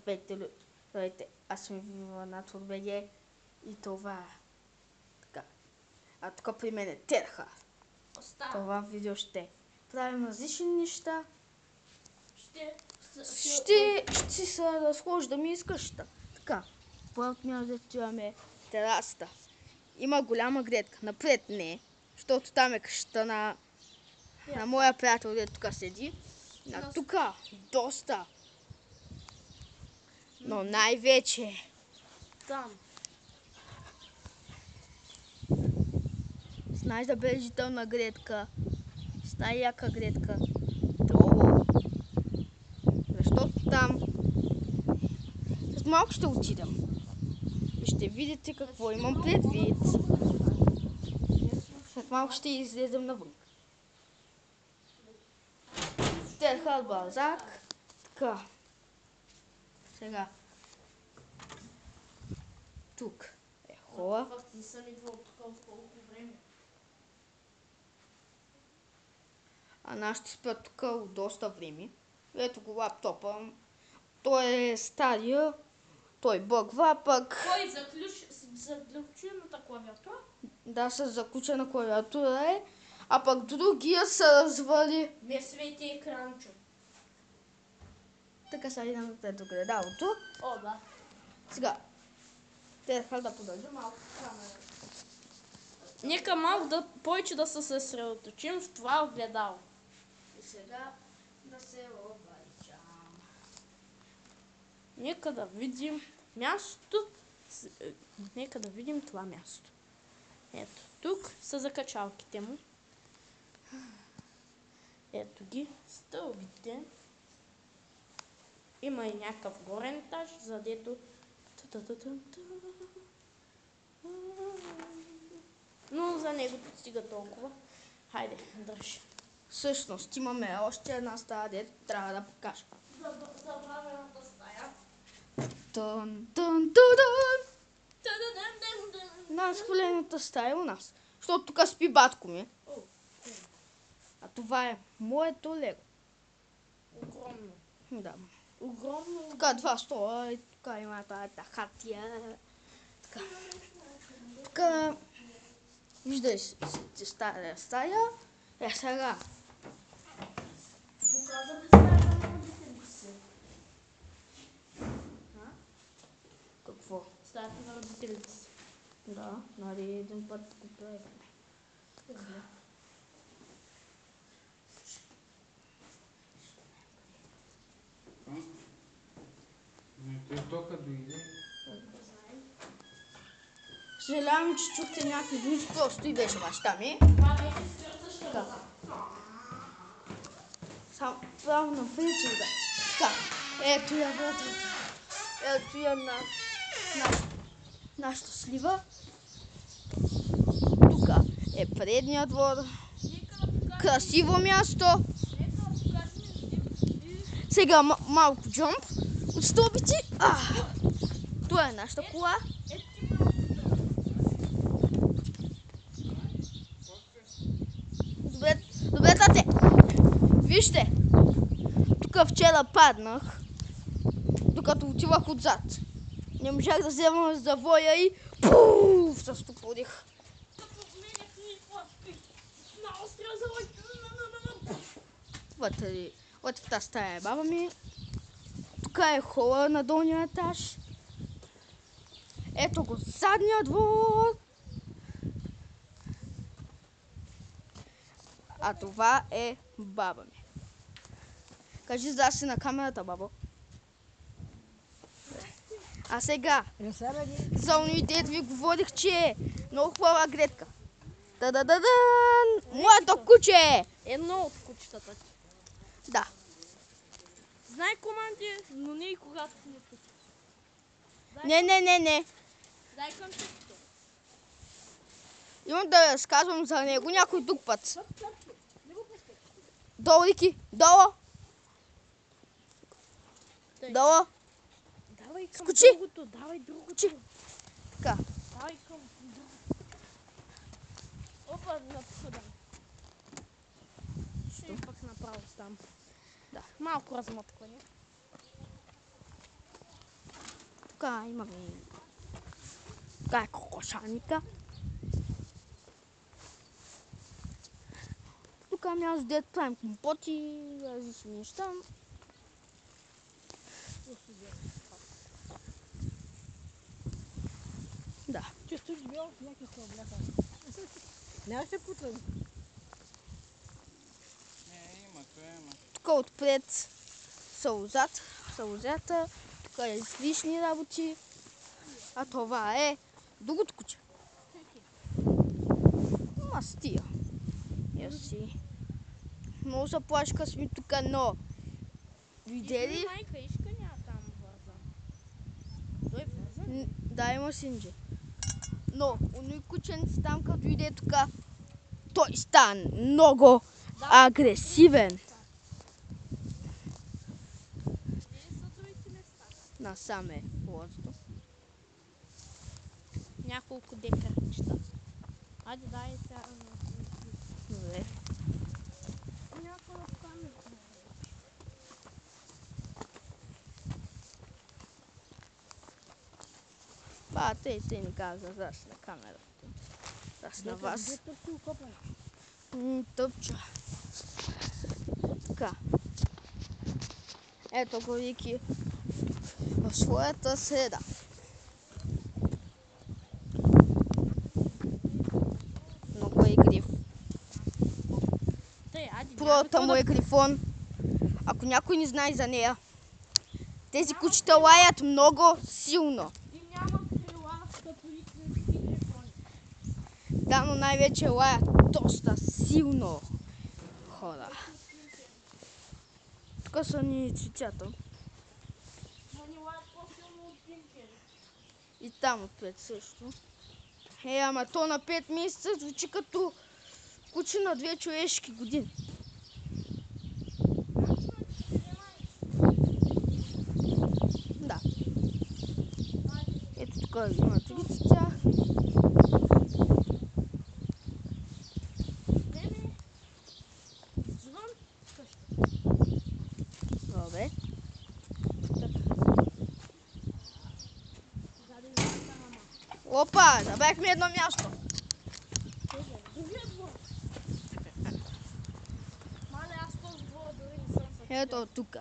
Здравейте, здравейте, аз съм Виванат от БГ и това е така. А тук при мен е Терха. Това видео ще правим различни неща. Ще се разхождаме из къщата. Така, първото място имаме терасата. Има голяма гледка. Напред не, защото там е къщата на моя приятел, дето тук седи. На тук доста. Но най-вече там. С най-забележителна гледка. С най-яка гледка. Долу. Защото там след малко ще отидем. И ще видите какво имам предвид. След малко ще излезем навън. Терха Балзак. Така. Сега. Тук е хола. Не съм идвал тук от колко време. А нашите спят тук от доста време. Ето го лаптопа. Той е стария. Той бъгва, пък... Кой заключената клавиатура? Да, с заключена клавиатура е. А пък другия се развали. Не свети екранчо. Така сега идем пред огледалото. О, да. Сега. Трябва да продължим малко камера. Нека малко повече да се съсредоточим в това огледало. И сега да се обричам. Нека да видим мястото. Нека да видим това място. Ето, тук са закачалките му. Ето ги, стълбите. Има и някакъв горен етаж, задето... Но за него стига толкова. Хайде, дръж. Всъщност имаме още една стая, дето трябва да покажа. Забравената стая. Тън, тън, тън. Най-сколената стая е у нас. Защото тук спи батко ми. А това е моето лего. Огромно. Да. Огромно. Тук два стола и тук има тази хатия. Така. Тук виждаш стария стая. Е сега. Показа ли стая на родителите си? Какво? Стаята на родителите си. Да, нали един път го правихме. Той тока дойде. Съжалявам, че чухте някакви звуци, просто и беше баща ми. Това беше скъртаща. Само право напред, да. Така, ето я водата. Ето я нашата слива. Тук е предния двор. Красиво място. Сега малко джамп от стълбите. Това е нашата кола. Добре, тате. Вижте. Тук вчера паднах, докато отивах отзад. Не можах да взема завоя и пуф, се стопорих. Вътре в тази стая е баба ми. Тук е хола на долния етаж. Ето го задния двор. А това е баба ми. Кажи здрасти на камерата, бабо. А сега, за уните ви говорих, че е много хубава гледка. Та-да-да-дан! Моето куче! Едно от кучетата. Да. Знай команди, но не и когато не пусти. Не. Дай къмчетото. Имам да разказвам за него някой друг път. Долу, Рики! Долу! Долу! Давай към Скочи! другото, давай другото. Скочи! Така. Давай към другото. Опа, напъдам. Ще пък направо там. Да. Малко размъткване. тук имаме така е кокошаника. Тук е място, дето правим компоти, различни неща. Да. Често живеел в някакви хлебляха. Нямаше путрани. Има. Тук отпред салузата, тук е излишни работи, а това е другото куче. Мастия. Яси. Много се плашка сме тук, но видели? Майка Ишка няма там вързан. Той вързан? Да, има синджи. Но, онои кученци там, като дойде тук, той стана много агресивен. Насаме лозото. Няколко декарчета. Айде дай сега. Добре. Няколко камера. Те ни каза, заш на камерата. Заш на вас. Тъпча. Така. Ето го Вики в своята среда. Много е игрив. Първата му е грифон. Ако някой не знае за нея, тези кучета лаят много силно. И няма крила, като и грифони. Да, но най-вече лаят доста силно хора. Тук са ни цветята. Они лаят по-силно от пинкери. И там отпред също. Ама то на 5 месеца звучи като куче на 2 човешки години. Да. Ето тук има 3 цветя. Звън къща. Добре. Опа, забрахме едно място. Мале, аз този двора дори не съм също. Ето тук.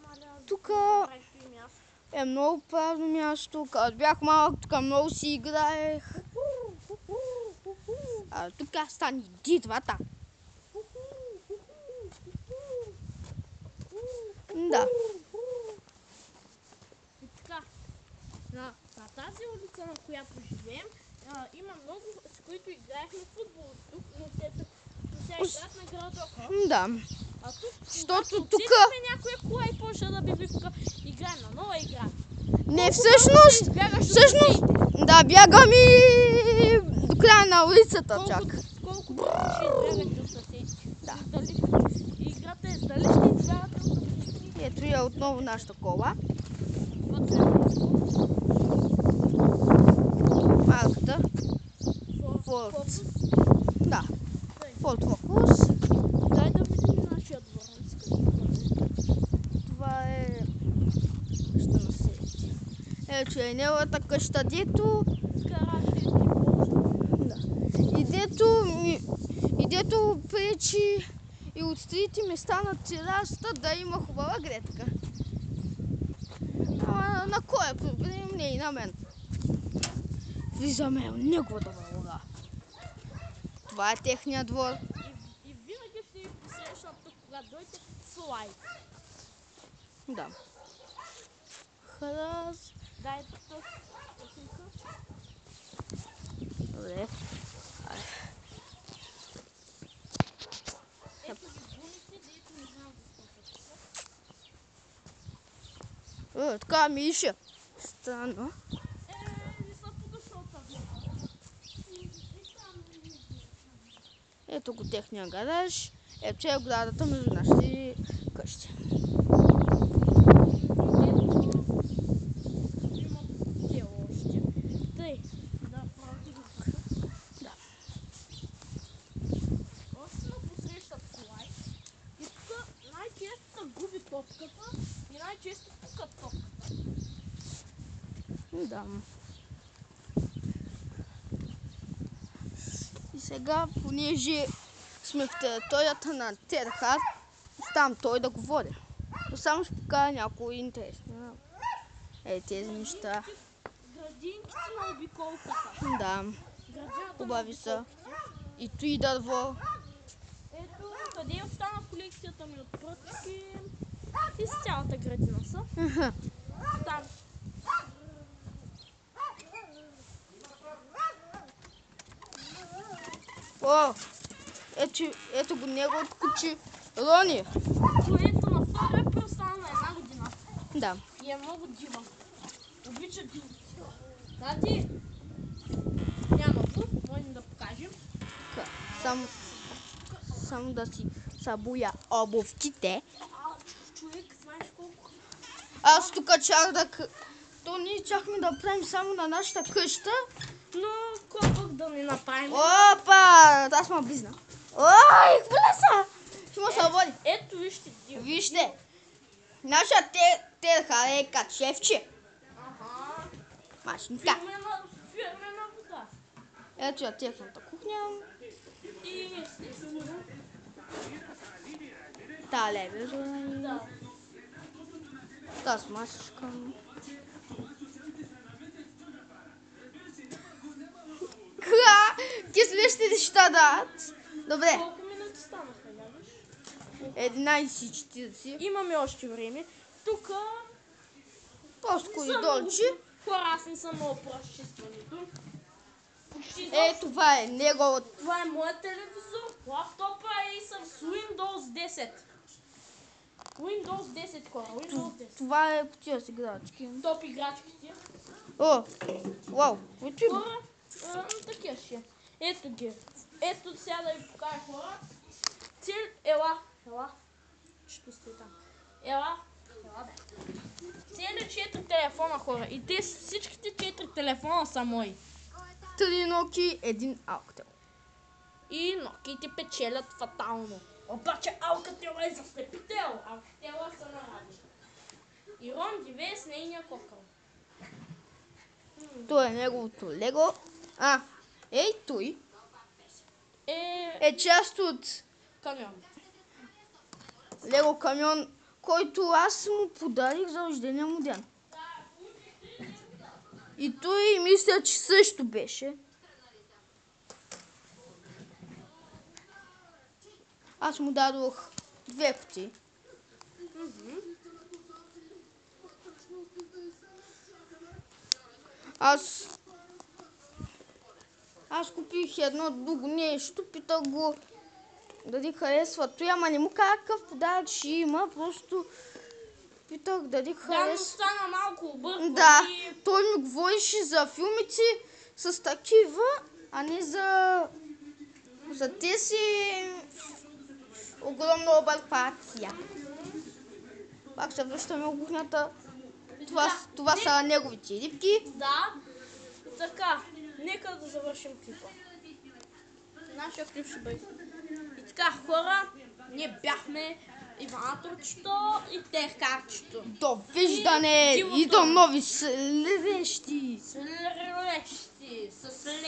Мале, аз Тук правих и място. е много правилно място. Като бях малък, тук много си играех. А тук стани дитвата. Да. И така, на тази улица, на която живеем, има много, с които играехме футбол тук, но те сега играят на градоха. Да. А тук, Защото тук... отсипаме някоя кола и почва да би вика, играем на нова игра. Не, всъщност... Да, бягам и до края на улицата чак. Колко ще избягате от съседите. Да. Играта е дали ще избягате от съседите. Ето я отново нашата кола. Вътре. Малката. Фокус. Да. Ford Focus. Дай да видим нашия двор. Това е къща на селите. Ето е неговата къща, дето... Да. И дето пречи и от трите места на терасата да има хубава гледка. Ама на кой е проблем? Не и на мен. Влизаме в неговата вълга. Това е техния двор. И винаги ще ви посрещнат тук, когато дойдете с лайк. Да. Хараз. Дай тук. Добре. Ето ги гумите, дето не знам защо са. Така миша. Странно. Не са подошъл тази. Ето го техния гараж. Ето е оградата между нашите къщи. Има те още. Тъй, да правим. Да. Още ме посрещат с лайк. И тук най-често се губи топката и най-често пуска ток. Да. И сега, понеже сме в територията на Терхар, оставам той да говори. Но само ще покажа някои интересни тези неща. Градинките на обиколката. Да, Градината хубави на са. обиколките. И той дърво. Ето, къде остана колекцията ми от прътки. И с цялата градина са. Там. О, ето го неговото куче. Рони. Което на втория път остана на 1 година. Да. И е много дива. Обича диво. Тати, няма го, можем да покажем. Само да си събуя обувките. Човек, знаеш колко? Аз тук чак да... То ние чакаме да правим само на нашата къща. Но колко да не направим? Опа! Аз ма близна. Ой, влеса! Ще му се води. Ето вижте диво. Вижте. Нашия Терхар е качевче. Ага. Машинка. Фирмена вода. Ето я техната кухня. И естествено. Телевизор. Да. Тази масичка. Ти смешни неща дадат. Добре. Колко минути станаха, нямаш? 11:40. Имаме още време. Тук Просто коридорче. хора, аз не съм много прочистването. Почти Това е неговото. това е моят телевизор, лаптопа и съм с Windows 10. Windows 10 хора, Windows 10. Това е потия си играчки. Топ играчките. О, вау, които има? Хора, такива ще. Ето ги. Ето сега да ви покажа хора. Ела. Ще сте там. Ела бе. Цели 4 телефона хора. И те всичките 4 телефона са мои. 3 Nokia, 1 Alcatel. И ноките печелят фатално. Обаче Alcatel е заслепител. Alcatel са на радио. И Рон живее с нейния кокъл. Това е неговото лего. Той е част от Камион. лего камион, който аз му подарих за рождения му ден. И той мисля, че също беше. Аз му дадох 2 пъти. Аз купих едно друго нещо, питах го дали харесва той, ама не му казах какъв подарък ще има, просто питах дали Да, харесва. но стана малко объркван. Да, И той ми говореше за филмите с такива, а не за тези огромна обърквация. Пак се връщаме в кухнята. Това са неговите рибки. да. Така, нека да завършим клипа. Нашия клип ще бъде. И така, хора, ние бяхме Иванаторчето и Терхарчето. Довиждане И и до нови следващи. Следващи с